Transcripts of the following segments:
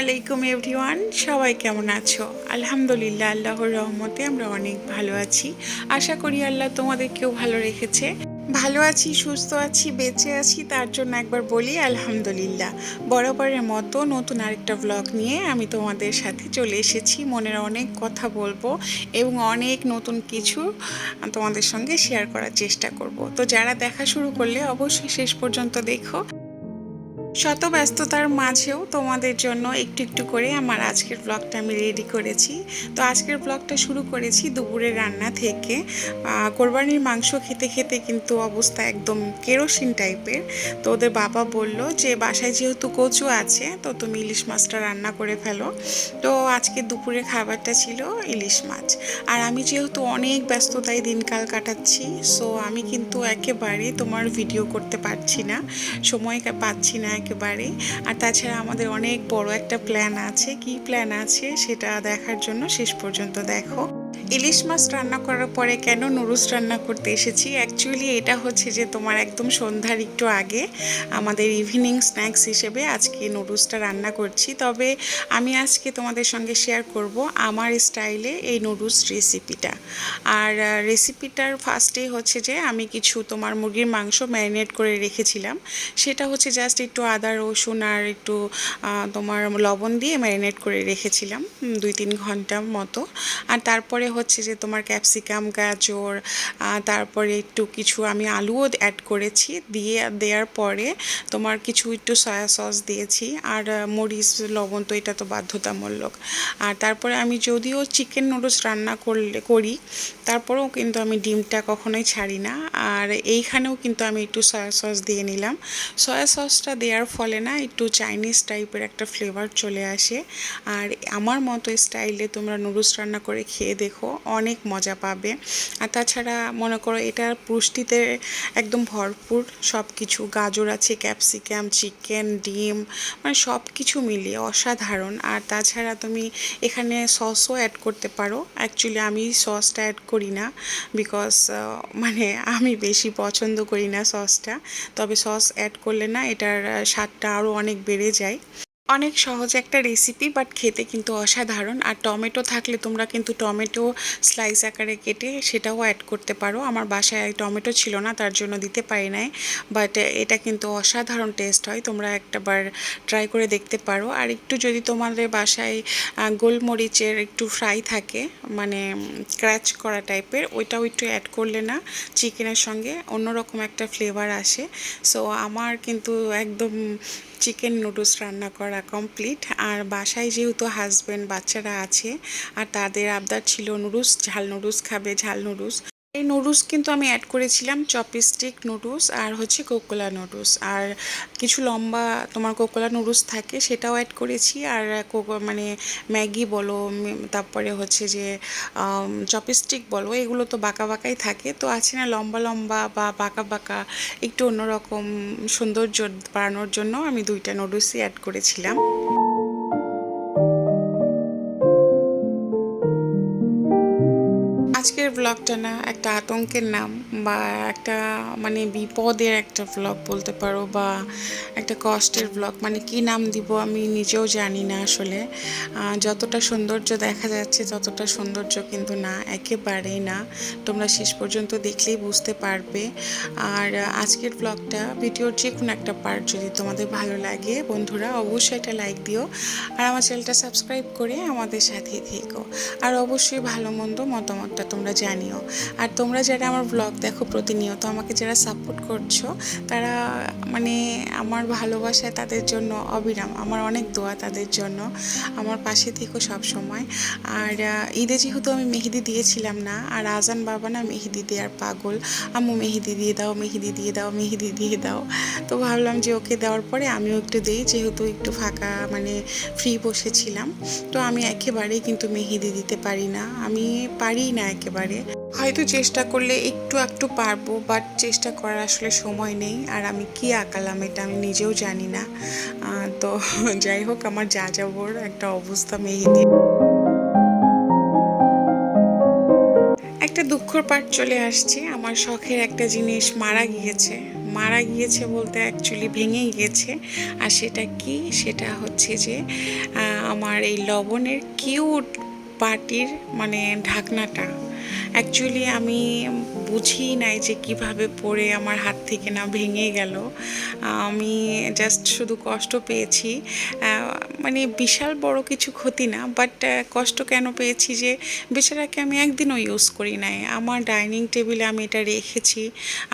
আলাইকুম এভরিওয়ান, সবাই কেমন আছো? আলহামদুলিল্লাহ, আল্লাহর রহমতে আমরা অনেক ভালো আছি। আশা করি আল্লাহ তোমাদেরকেও ভালো রেখেছে। ভালো আছি, সুস্থ আছি, বেঁচে আছি, তার জন্য একবার বলি আলহামদুলিল্লাহ। বরাবরের মতো নতুন আরেকটা ব্লগ নিয়ে আমি তোমাদের সাথে চলে এসেছি। মনের অনেক কথা বলবো এবং অনেক নতুন কিছু তোমাদের সঙ্গে শেয়ার করার চেষ্টা করব। তো যারা দেখা শুরু করলে অবশ্যই শেষ পর্যন্ত দেখো। শত ব্যস্ততার মাঝেও তোমাদের জন্য একটু একটু করে আমার আজকের ব্লগটা আমি রেডি করেছি। তো আজকের ব্লগটা শুরু করেছি দুপুরের রান্না থেকে। কোরবানির মাংস খেতে খেতে কিন্তু অবস্থা একদম কেরোসিন টাইপের। তো ওদের বাবা বলল যে বাসায় যেহেতু কচু আছে তো তুমি ইলিশ মাছটা রান্না করে ফেলো। তো আজকে দুপুরে খাবারটা ছিল ইলিশ মাছ। আর আমি যেহেতু অনেক ব্যস্ততায় দিনকাল কাটাচ্ছি, সো আমি কিন্তু একেবারে তোমার ভিডিও করতে পারছি না, সময় পাচ্ছি না একেবারে। আর তাছাড়া আমাদের অনেক বড় একটা প্ল্যান আছে। কি প্ল্যান আছে সেটা দেখার জন্য শেষ পর্যন্ত দেখো। ইলিশ মাছ রান্না করার পরে কেন নুডলস রান্না করতে এসেছি, অ্যাকচুয়ালি এটা হচ্ছে যে তোমার একদম সন্ধ্যার একটু আগে আমাদের ইভিনিং স্ন্যাক্স হিসেবে আজকে নুডলসটা রান্না করছি। তবে আমি আজকে তোমাদের সঙ্গে শেয়ার করব আমার স্টাইলে এই নুডলস রেসিপিটা। আর রেসিপিটার ফার্স্টে হচ্ছে যে আমি কিছু তোমার মুরগির মাংস ম্যারিনেট করে রেখেছিলাম। সেটা হচ্ছে জাস্ট একটু আদা রসুন আর একটু তোমার লবণ দিয়ে ম্যারিনেট করে রেখেছিলাম 2-3 ঘন্টা মতো। আর তারপরে হচ্ছে যে তোমার ক্যাপসিকাম, গাজর, তারপরে একটু কিছু আমি আলুও অ্যাড করেছি। দেওয়ার পরে তোমার কিছু একটু সয়া সস দিয়েছি। আর মরিচ, লবণ তো এটা তো বাধ্যতামূলক। আর তারপরে আমি যদিও চিকেন নুডলস রান্না করি, তারপরেও কিন্তু আমি ডিমটা কখনোই ছাড়ি না। আর এইখানেও কিন্তু আমি একটু সয়া সস দিয়ে নিলাম। সয়া সসটা দেওয়ার ফলে না একটু চাইনিজ টাইপের একটা ফ্লেভার চলে আসে। আর আমার মতো স্টাইলে তোমরা নুডলস রান্না করে খেয়ে দেখো, অনেক মজা পাবে। আর তাছাড়া মনে করো এটার পুষ্টিতে একদম ভরপুর সব কিছু। গাজর আছে, ক্যাপসিকাম, চিকেন, ডিম, মানে সব কিছু মিলিয়ে অসাধারণ। আর তাছাড়া তুমি এখানে সসও অ্যাড করতে পারো। অ্যাকচুয়ালি আমি সসটা অ্যাড করি না, বিকজ মানে আমি বেশি পছন্দ করি না সসটা। তবে সস অ্যাড করলে না এটার স্বাদটা আরও অনেক বেড়ে যায়। অনেক সহজ একটা রেসিপি, বাট খেতে কিন্তু অসাধারণ। আর টমেটো থাকলে তোমরা কিন্তু টমেটো স্লাইস আকারে কেটে সেটাও অ্যাড করতে পারো। আমার বাসায় টমেটো ছিল না, তার জন্য দিতে পারি নাই। বাট এটা কিন্তু অসাধারণ টেস্ট হয়, তোমরা একটাবার ট্রাই করে দেখতে পারো। আর একটু যদি তোমাদের বাসায় গোলমরিচের একটু ফ্রাই থাকে, মানে ক্র্যাচ করা টাইপের, ওইটাও একটু অ্যাড করলে না চিকেনের সঙ্গে অন্যরকম একটা ফ্লেভার আসে। সো আমার কিন্তু একদম চিকেন নুডলস রান্না করা কমপ্লিট। আর বাসায় যেহেতু হাজব্যান্ড, বাচ্চারা আছে, আর তাদের আবদার ছিল নুডলস, ঝাল নুডলস খাবে, ঝাল নুডলস। এই নুডলস কিন্তু আমি অ্যাড করেছিলাম চপস্টিক নুডলস আর হচ্ছে কোকোলা নুডলস। আর কিছু লম্বা তোমার কোকোলা নুডলস থাকে, সেটাও অ্যাড করেছি। আর মানে ম্যাগি বলো, তারপরে হচ্ছে যে চপস্টিক বলো, এগুলো তো বাঁকা বাঁকাই থাকে। তো আছে না লম্বা লম্বা বা বাঁকা বাঁকা, একটু অন্যরকম সৌন্দর্য বাড়ানোর জন্য আমি 2টা নুডলসই অ্যাড করেছিলাম। আজকের ব্লগটা না একটা আতঙ্কের নাম, বা একটা মানে বিপদের একটা ব্লগ বলতে পারো, বা একটা কষ্টের ব্লগ। মানে কি নাম দিব আমি নিজেও জানি না আসলে। যতটা সৌন্দর্য দেখা যাচ্ছে ততটা সৌন্দর্য কিন্তু না, একেবারেই না। তোমরা শেষ পর্যন্ত দেখলেই বুঝতে পারবে। আর আজকের ব্লগটা, ভিডিওর যে কোনো একটা পার্ট যদি তোমাদের ভালো লাগে বন্ধুরা, অবশ্যই একটা লাইক দিও। আর আমার চ্যানেলটা সাবস্ক্রাইব করে আমাদের সাথেই থেকো। আর অবশ্যই ভালো মন্দ মতামতটা তোমরা জানিও। আর তোমরা যারা আমার ব্লগ দেখো প্রতিনিয়ত, আমাকে যারা সাপোর্ট করছো, তারা মানে আমার ভালোবাসায় তাদের জন্য অবিরাম। আমার অনেক দোয়া তাদের জন্য, আমার পাশে থেকো সব সময়। আর ঈদে যেহেতু আমি মেহেদি দিয়েছিলাম না, আর আজান বাবা না মেহেদি দেওয়ার পাগল, আম্মু মেহেদি দিয়ে দাও, মেহেদি দিয়ে দাও, মেহেদি দিয়ে দাও। তো ভাবলাম যে ওকে দেওয়ার পরে আমিও একটু দিই, যেহেতু একটু ফাঁকা মানে ফ্রি বসেছিলাম। তো আমি একেবারেই কিন্তু মেহেদি দিতে পারি না, আমি পারি না একেবারে। হয়তো চেষ্টা করলে একটু একটু পারবো, বাট চেষ্টা করার আসলে সময় নেই। আর আমি কি আঁকালাম এটা আমি নিজেও জানি না। তো যাই হোক, আমার যা যাবর একটা অবস্থা মেহেদি। একটা দুঃখর পাঠ চলে আসছে, আমার শখের একটা জিনিস মারা গিয়েছে। মারা গিয়েছে বলতে অ্যাকচুয়ালি ভেঙেই গেছে। আর সেটা কি, সেটা হচ্ছে যে আমার এই লবণের কিউট বাটির মানে ঢাকনাটা অ্যাকচুয়ালি আমি বুঝি নাই যে কিভাবে পড়ে আমার হাত থেকে না ভেঙে গেল। আমি জাস্ট শুধু কষ্ট পেয়েছি, মানে বিশাল বড় কিছু ক্ষতি না, বাট কষ্ট কেন পেয়েছি যে বেচারাকে আমি একদিনও ইউজ করি নাই। আমার ডাইনিং টেবিলে আমি এটা রেখেছি।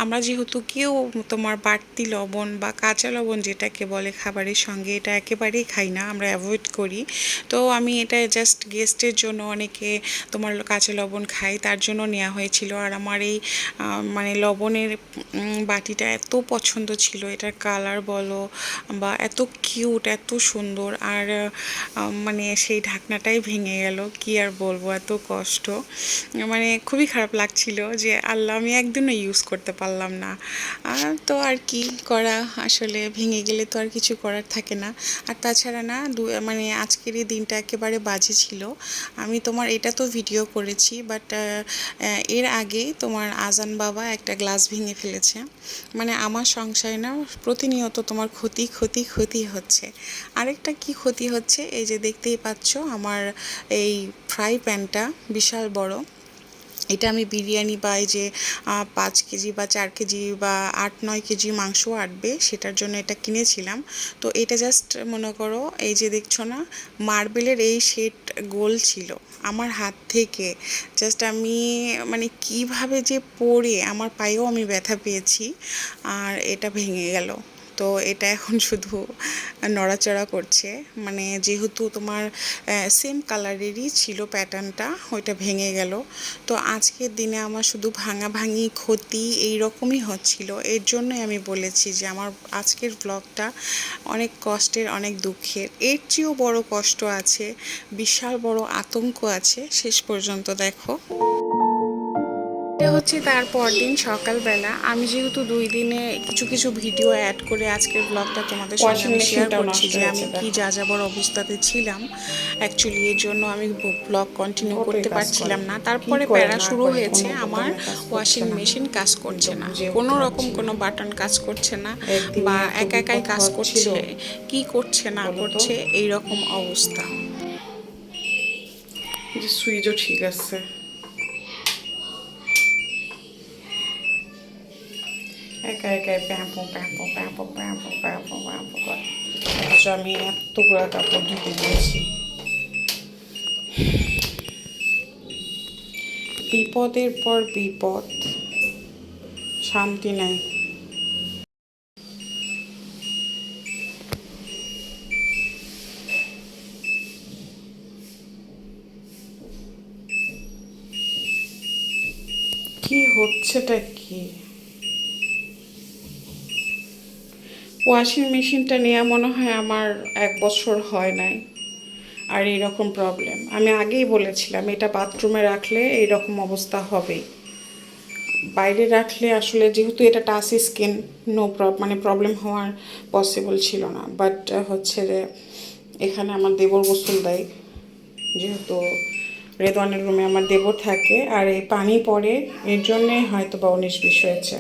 আমরা যেহেতু কেউ তোমার বাড়তি লবণ বা কাঁচা লবণ যেটাকে বলে খাবারের সঙ্গে, এটা একেবারেই খাই না, আমরা অ্যাভয়েড করি। তো আমি এটা জাস্ট গেস্টের জন্য, অনেকে তোমার কাঁচা লবণ খাই তার জন্য নেওয়া হয়েছিল। আর আমার এই মানে লবণের বাটিটা এত পছন্দ ছিল, এটার কালার বলো বা এত কিউট, এত সুন্দর। আর মানে সেই ঢাকনাটাই ভেঙে গেল, কি আর বলবো, এত কষ্ট, মানে খুবই খারাপ লাগছিল যে আল্লাহ আমি একদিনও ইউজ করতে পারলাম না। তো আর কি করা, আসলে ভেঙে গেলে তো আর কিছু করার থাকে না। আর তাছাড়া না মানে আজকের এই দিনটা একেবারে বাজে ছিল। আমি তোমার এটা তো ভিডিও করেছি, বাট এর আগে তোমার আজান বাবা একটা গ্লাস ভেঙে ফেলেছে। মানে আমার সংসারে না প্রতিনিয়ত তোমার ক্ষতি ক্ষতি ক্ষতি হচ্ছে। আরেকটা কি ক্ষতি হচ্ছে, এই যে দেখতেই পাচ্ছ আমার এই ফ্রাই প্যানটা বিশাল বড়। এটা আমি বিরিয়ানি বা এই যে 5 কেজি বা 4 কেজি বা 8-9 কেজি মাংস আটবে সেটার জন্য এটা কিনেছিলাম। তো এটা জাস্ট মনে করো, এই যে দেখছো না, মার্বেলের এই শেড গোল ছিল আমার হাত থেকে। জাস্ট আমি মানে কিভাবে যে পড়ে আমার পায়েও আমি ব্যথা পেয়েছি, আর এটা ভেঙে গেল। তো এটা এখন শুধু নড়াচড়া করছে, মানে যেহেতু তোমার সেম কালারেরই ছিল প্যাটার্নটা, ওইটা ভেঙে গেল। তো আজকের দিনে আমার শুধু ভাঙাভাঙি ক্ষতি এই রকমই হচ্ছিল। এর জন্যই আমি বলেছি যে আমার আজকের ব্লগটা অনেক কষ্টের, অনেক দুঃখের। এর চেয়েও বড় কষ্ট আছে, বিশাল বড় আতঙ্ক আছে, শেষ পর্যন্ত দেখো। এটা হচ্ছে তারপর দিন সকালবেলা। আমি যেহেতু 2 দিনে কিছু কিছু ভিডিও অ্যাড করে আজকের ব্লগটা তোমাদের সঙ্গে ওয়াশিং আমি শেয়ার মেশিনটাও করছি নষ্ট যে আমি হয়েছে কি দেখো, যাযাবর অবস্থাতে ছিলাম। অ্যাকচুয়ালি এর জন্য আমি ব্লগ কন্টিনিউ কতই করতে কাজ করে, পারছিলাম না। কি তারপরে করে প্যারা না শুরু করে হয়েছে, কোনো আমার বোতামে কাজ করছে ওয়াশিং না, মেশিন কাজ আমি করছে তো না, বুঝে কোনো উঠতে রকম পারছি না। কোনো বাটন কাজ করছে না, একদিনে বা এত একা একাই বিপদ কাজ হচ্ছিল, করছে, কি করছে না বলো তো। করছে এই রকম অবস্থা। যে সুইচও ঠিক আছে, একা একাই প্যাঁপো প্যাঁপো প্যাঁপো প্যাঁপো প্যাঁপো প্যাঁপো করে। অথচ আমি এতগুলো কাপড় ধুতে দিয়েছি। বিপদের পর বিপদ, শান্তি নাই। কি হচ্ছেটা কি? ওয়াশিং মেশিনটা নেওয়া মনে হয় আমার 1 বছর হয় নাই, আর এইরকম প্রবলেম। আমি আগেই বলেছিলাম এটা বাথরুমে রাখলে এইরকম অবস্থা হবেই, বাইরে রাখলে আসলে যেহেতু এটা টাচ স্কিন, মানে প্রবলেম হওয়ার পসিবল ছিল না। বাট হচ্ছে যে এখানে আমার দেবর গোসল দেয়, যেহেতু রেদওয়ানের রুমে আমার দেবর থাকে, আর এই পানি পড়ে, এর জন্যে হয়তো বা 19-20 হয়েছে।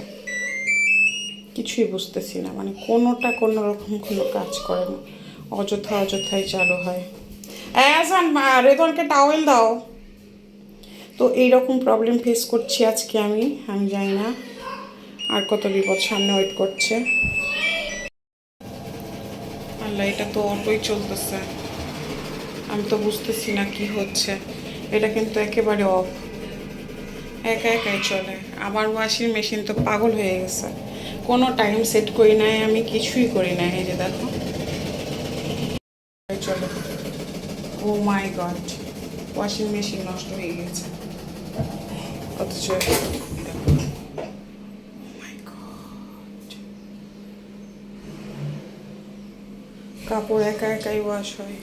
কিছুই বুঝতেছি না, মানে কোনোটা কোনো রকম কোনো কাজ করে না, অযথা অযথাই চালু হয়। অ্যাজান রেদওয়ানকে টাওয়েল দাও। তো এইরকম প্রবলেম ফেস করছি আজকে আমি জানি না আর কত বিপদ সামনে ওয়েট করছে। আল্লাহ, এটা তো অটোই চলতেছে, আমি তো বুঝতেছি না কি হচ্ছে। এটা কিন্তু একেবারে অফ, একা একাই চলে। আমার ওয়াশিং মেশিন তো পাগল হয়ে গেছে, কোনো টাইম সেট করি নাই, আমি কিছুই করি নাই। এই যে দেখো চলো, ও মাই গড, ওয়াশিং মেশিন নষ্ট হয়ে গেছে। অথচ কাপড় একা একাই ওয়াশ হয়।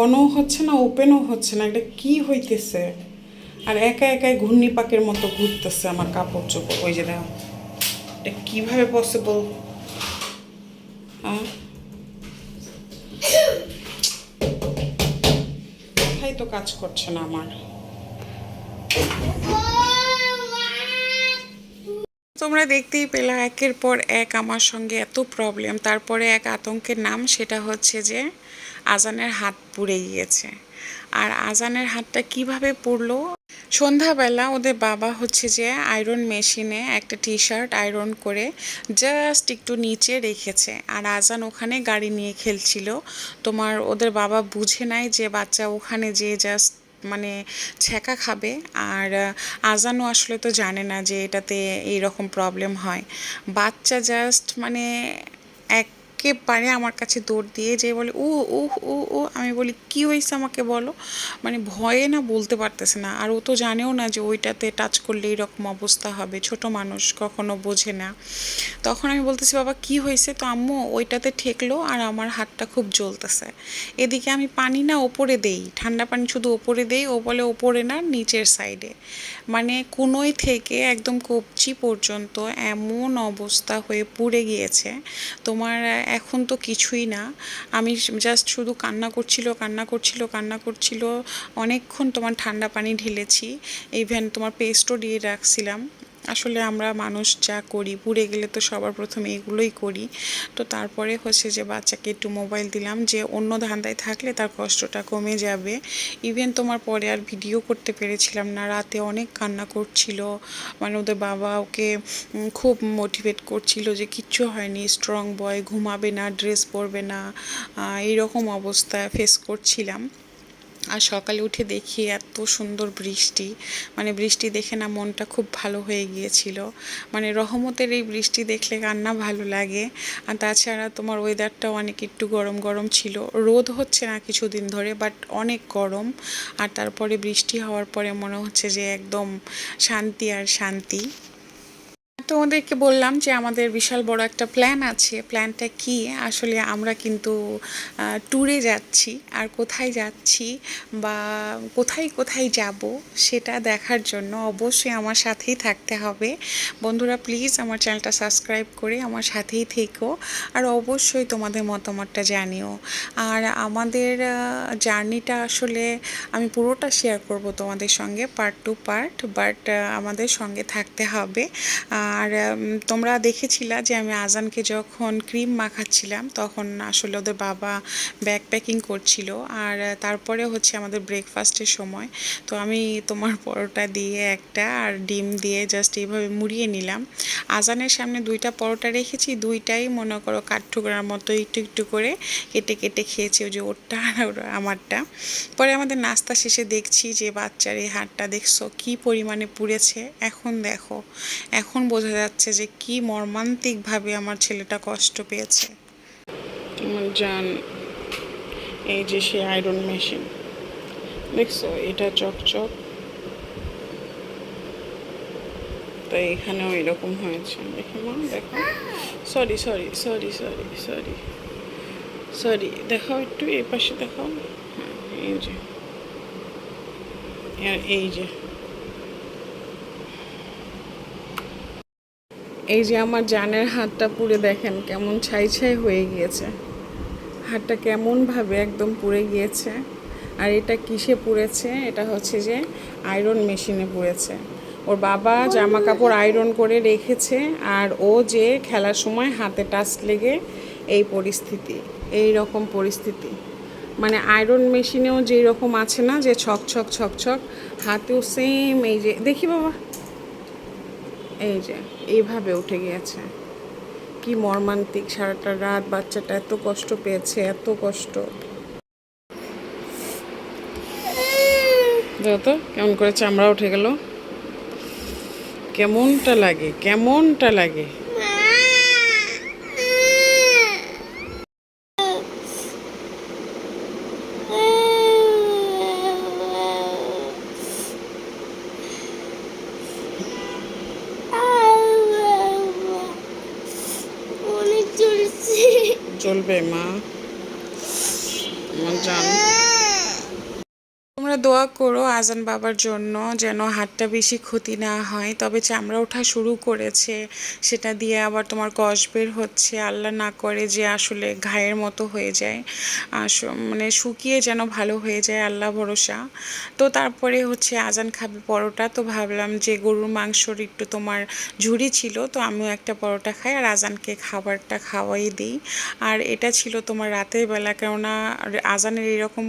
অনও হচ্ছে না, ওপেনও হচ্ছে না, এটা কি হইতেছে? আর একা একাই ঘূর্ণি পাকের মতো ঘুরতেছে আমার কাপড় চোপড়। ওই যে দেখো, এটা কীভাবে পসিবল? মাথায় তো কাজ করছে না আমার। তোমরা দেখতেই পেলা একের পর এক আমার সঙ্গে এত প্রবলেম, তারপরে এক আতঙ্কের নাম, সেটা হচ্ছে যে আজানের হাত পুড়ে গিয়েছে। আর আজানের হাতটা কিভাবে পুড়লো, সন্ধ্যাবেলা ওদের বাবা হচ্ছে যে আয়রন মেশিনে একটা টি শার্ট আয়রন করে জাস্ট একটু নিচে রেখেছে, আর আজান ওখানে গাড়ি নিয়ে খেলছিল। তোমার ওদের বাবা বুঝে নাই যে বাচ্চা ওখানে যে জাস্ট মানে ছ্যাঁকা খাবে। আর আজানও আসলে তো জানে না যে এটাতে এইরকম প্রবলেম হয়। বাচ্চা জাস্ট মানে একেবারে আমার কাছে দৌড় দিয়ে যে বলে ও ও ও ও, আমি বলি কি হয়েছে আমাকে বলো। মানে ভয়ে না বলতে পারতেছে না, আর ও তো জানেও না যে ওইটাতে টাচ করলে এরকম অবস্থা হবে, ছোট মানুষ কখনো বোঝে না। তখন আমি বলতেছি বাবা কি হয়েছে, তো আম্মু ওইটাতে ঠেকলো আর আমার হাতটা খুব জ্বলতেছে। এদিকে আমি পানি না ওপরে দেই, ঠান্ডা পানি শুধু ওপরে দেই, ও বলে ওপরে না নিচের সাইডে। মানে কোনোই থেকে একদম কবজি পর্যন্ত এমন অবস্থা হয়ে পুড়ে গিয়েছে। তোমার এখন তো কিছুই না, আমি জাস্ট শুধু কান্না করছিল কান্না করছিল কান্না করছিল। অনেকক্ষণ তোমার ঠান্ডা পানি ঢেলেছি, ইভেন তোমার পেস্টও দিয়ে রাখছিলাম। আসলে আমরা মানুষ যা করি, পুড়ে গেলে তো সবার প্রথমে এগুলোই করি। তো তারপরে হচ্ছে যে বাচ্চাকে একটু মোবাইল দিলাম, যে অন্য ধান্দায় থাকলে তার কষ্টটা কমে যাবে। ইভেন তোমার পরে আর ভিডিও করতে পেরেছিলাম না, রাতে অনেক কান্না করছিল। মানে ওদের বাবা ওকে খুব মোটিভেট করছিল যে কিচ্ছু হয়নি, স্ট্রং বয়, ঘুমাবে না, ড্রেস পরবে না, এইরকম অবস্থা ফেস করছিলাম। আর সকালে উঠে দেখি এত সুন্দর বৃষ্টি, মানে বৃষ্টি দেখে না মনটা খুব ভালো হয়ে গিয়েছিল। মানে রহমতের এই বৃষ্টি দেখলে কান্না ভালো লাগে। আর তাছাড়া তোমার ওয়েদারটাও অনেক একটু গরম গরম ছিল, রোদ হচ্ছে না কিছুদিন ধরে, বাট অনেক গরম। আর তারপরে বৃষ্টি হওয়ার পরে মনে হচ্ছে যে একদম শান্তি আর শান্তি। তোমাদেরকে বললাম যে আমাদের বিশাল বড় একটা প্ল্যান আছে। প্ল্যানটা কি, আসলে আমরা কিন্তু ট্যুরে যাচ্ছি, আর কোথায় যাচ্ছি বা কোথায় কোথায় যাব সেটা দেখার জন্য অবশ্যই আমার সাথেই থাকতে হবে। বন্ধুরা প্লিজ আমার চ্যানেলটা সাবস্ক্রাইব করে আমার সাথেই থেকো, আর অবশ্যই তোমাদের মতামতটা জানিও। আর আমাদের জার্নিটা আসলে আমি পুরোটা শেয়ার করব তোমাদের সঙ্গে, পার্ট টু পার্ট, বাট আমাদের সঙ্গে থাকতে হবে। আর তোমরা দেখেছিলা যে আমি আজানকে যখন ক্রিম মাখাচ্ছিলাম তখন আসলে ওদের বাবা ব্যাগ প্যাকিং করছিল। আর তারপরে হচ্ছে আমাদের ব্রেকফাস্টের সময়, তো আমি তোমার পরোটা দিয়ে একটা আর ডিম দিয়ে জাস্ট এইভাবে মুড়িয়ে নিলাম। আজানের সামনে দুইটা পরোটা রেখেছি, দুইটাই মনে করো কাঠঠোকরার মতো একটু একটু করে কেটে কেটে খেয়েছি, ওই যে ওরটা আর আমারটা। পরে আমাদের নাস্তা শেষে দেখছি যে বাচ্চার এই হাতটা দেখছো কি পরিমাণে পুড়েছে। এখন দেখো, এখন বোঝা যাচ্ছে যে কি মর্মান্তিকভাবে আমার ছেলেটা কষ্ট পেয়েছে। আমার জান, এই যে সে আয়রন মেশিন দেখছো, এটা চকচক, তাই এখানেও এরকম হয়েছে। দেখো মা, দেখো, sorry sorry sorry sorry sorry sorry, দেখাও একটু এই পাশে দেখাও। হ্যাঁ, এই যে, আর এই যে, এই যে আমার জানের হাতটা পুড়ে দেখেন কেমন ছাই ছাই হয়ে গিয়েছে। হাতটা কেমনভাবে একদম পুড়ে গিয়েছে। আর এটা কিসে পুড়েছে, এটা হচ্ছে যে আয়রন মেশিনে পুড়েছে। ওর বাবা জামা কাপড় আয়রন করে রেখেছে, আর ও যে খেলার সময় হাতে টাচ লেগে এই পরিস্থিতি, এই রকম পরিস্থিতি। মানে আয়রন মেশিনেও যেই রকম আছে না যে ছক ছক ছক ছক, হাতেও সেম এই যে দেখি বাবা, এই যে এইভাবে উঠে গিয়েছে। কি মর্মান্তিক, সারাটা রাত বাচ্চাটা এত কষ্ট পেয়েছে, এত কষ্ট। দেখো তো কেমন করে চামড়া উঠে গেল, কেমনটা লাগে, কেমনটা লাগে। চলবে মা, আমার জান। তোমরা তোমরা দোয়া করো আজান বাবার জন্য যেন হাতটা বেশি ক্ষতি না হয়। তবে চামড়া ওঠা শুরু করেছে, সেটা দিয়ে আবার তোমার কষ বের হচ্ছে, আল্লাহ না করে যে আসলে ঘায়ের মতো হয়ে যায়, মানে শুকিয়ে যেন ভালো হয়ে যায়, আল্লাহ ভরসা। তো তারপরে হচ্ছে আজান খাবে পরোটা, তো ভাবলাম যে গরুর মাংসর একটু তোমার ঝুড়ি ছিল, তো আমিও একটা পরোটা খাই আর আজানকে খাবারটা খাওয়াই দিই। আর এটা ছিল তোমার রাতের বেলা, কেননা আজানের এরকম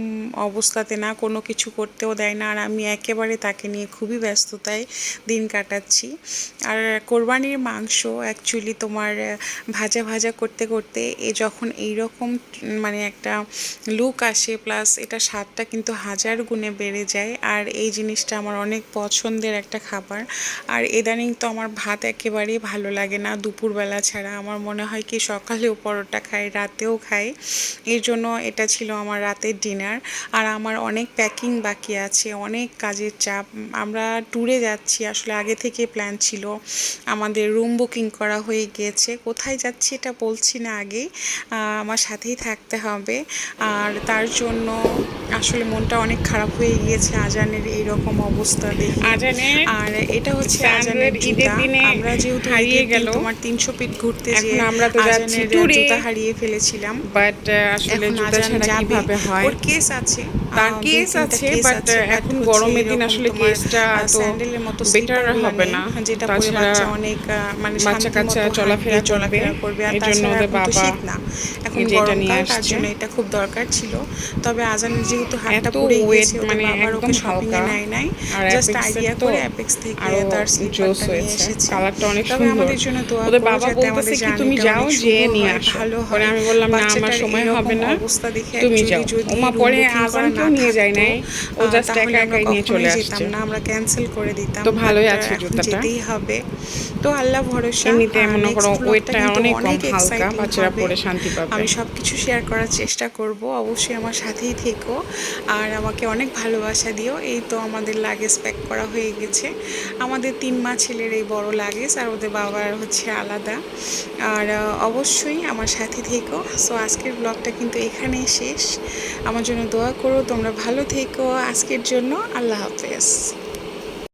অবস্থাতে না কোনো কিছু করতেও দেয় না, আর আমি একেবারে তাকে নিয়ে খুবই ব্যস্ততায় দিন কাটাচ্ছি। আর কোরবানির মাংস অ্যাকচুয়ালি তোমার ভাজা ভাজা করতে করতে যখন এইরকম মানে একটা লুক আসে, প্লাস এটা স্বাদটা কিন্তু হাজার গুণে বেড়ে যায়। আর এই জিনিসটা আমার অনেক পছন্দের একটা খাবার। আর ইদানিং তো আমার ভাত একেবারেই ভালো লাগে না দুপুরবেলা ছাড়া, আমার মনে হয় কি সকালেও পরোটা খাই, রাতেও খাই। এর জন্য এটা ছিল আমার রাতের ডিনার। আর আমার অনেক প্যাকিং বাকি আছে, অনেক কাজের চাপ। আমরা ট্যুরে যাচ্ছি, আসলে আগে থেকে প্ল্যান ছিল, আমাদের রুম বুকিং করা হয়ে গিয়েছে। কোথায় যাচ্ছি এটা বলছি না আগেই, আমার সাথেই থাকতে হবে। আর তার জন্য আসলে মনটা অনেক খারাপ হয়ে গিয়েছে আজানের এইরকম অবস্থা দেখে। আজানের আর এটা হচ্ছে আজানের স্যান্ডেলের ঈদের জুতা। দিনে আমরা যেহেতু হারিয়ে ঈদের দিন গেল, তোমার 300 ফিট ঘুরতে এখন যেয়ে আমরা তো যাচ্ছি আজানের ট্যুরে, জুতা হারিয়ে ফেলেছিলাম। বাট আসলে এখন জুতা আজান ছাড়া যাবে, কিভাবে হয়। ওর কেস আছে, তার দুই কেস তিনটা আছে, কেস বাট আছে, বাট এখন হচ্ছে গরমের দিন এরকম আসলে তোমার কেসটা তো স্যান্ডেলের মতো বেটার স্লিপারগুলো হবে নেই, না। যেটা পরে তাছাড়া বাচ্চা অনেক মানে বাচ্চা শান্তি কাচ্চা মতো হাঁটবে, চলাফেরা করবে, চলাফেরা করবে। আর এই জন্য তাছাড়া ওদের এখন তো বাবা শীত না, এখন এই যে এটা নিয়ে গরমকাল, তার আসছে। জন্য এটা খুব দরকার ছিল। তবে আজানের যেহেতু হাতটা এত পুড়ে ওয়েট, গিয়েছে, ওদের মানে বাবার একদম ওকে শপিংয়ে হালকা। নেয় নাই, আর জাস্ট অ্যাপেক্সের আইডিয়া তো করে অ্যাপেক্স থেকে আরো তার জোস স্লিপারটা নিয়ে হয়েছে, এসেছে। কালারটা অনেক তবে সুন্দর। আমাদের জন্য দোয়া ওদের করো বাবা যাতে বলতেছে আমাদের কি তুমি জার্নিটা যাও, অনেক শুভ যেয়ে নিয়ে হয়, আসো। ভালো পরে হয়। আমি বললাম না, আমার বাচ্চাটার সময় হবে এইরকম না, অবস্থা দেখে তুমি অ্যাকচুয়ালি যাও। যদি ওমা রুম পরে বুকিং করা না আজানকেও নিয়ে যায় থাকতো, নাই, ও জাস্ট তাহলে একা আমরা একাই নিয়ে চলে কখনোই যেতাম আসছে। না, আমরা ক্যান্সেল করে দিতাম। তো বাট ভালোই আছে এখন জুতাটা। যেতেই হবে। তো আল্লাহ ভরসা। এমনিতে মনে করো নেক্সট ব্লগটা ওয়েটটা কিন্তু অনেক কম, অনেক হালকা, এক্সাইটিং বাচ্চারা হবে, পরে শান্তি পাবে। আমি সব কিছু শেয়ার করার চেষ্টা করব। অবশ্যই আমার সাথেই থেকো আর আমাকে অনেক ভালোবাসা দিও। এই তো আমাদের লাগেজ প্যাক করা হয়ে গেছে, আমাদের 3 মা ছেলের এই বড় লাগেজ, আর ওদের বাবার হচ্ছে আলাদা। আর অবশ্যই আমার সাথে থেকো। সো আজকের ব্লগটা কিন্তু এখানেই শেষ। আমার জন্য দোয়া করো, তোমরা ভালো থেকো। আজকের জন্য আল্লাহ হাফেজ।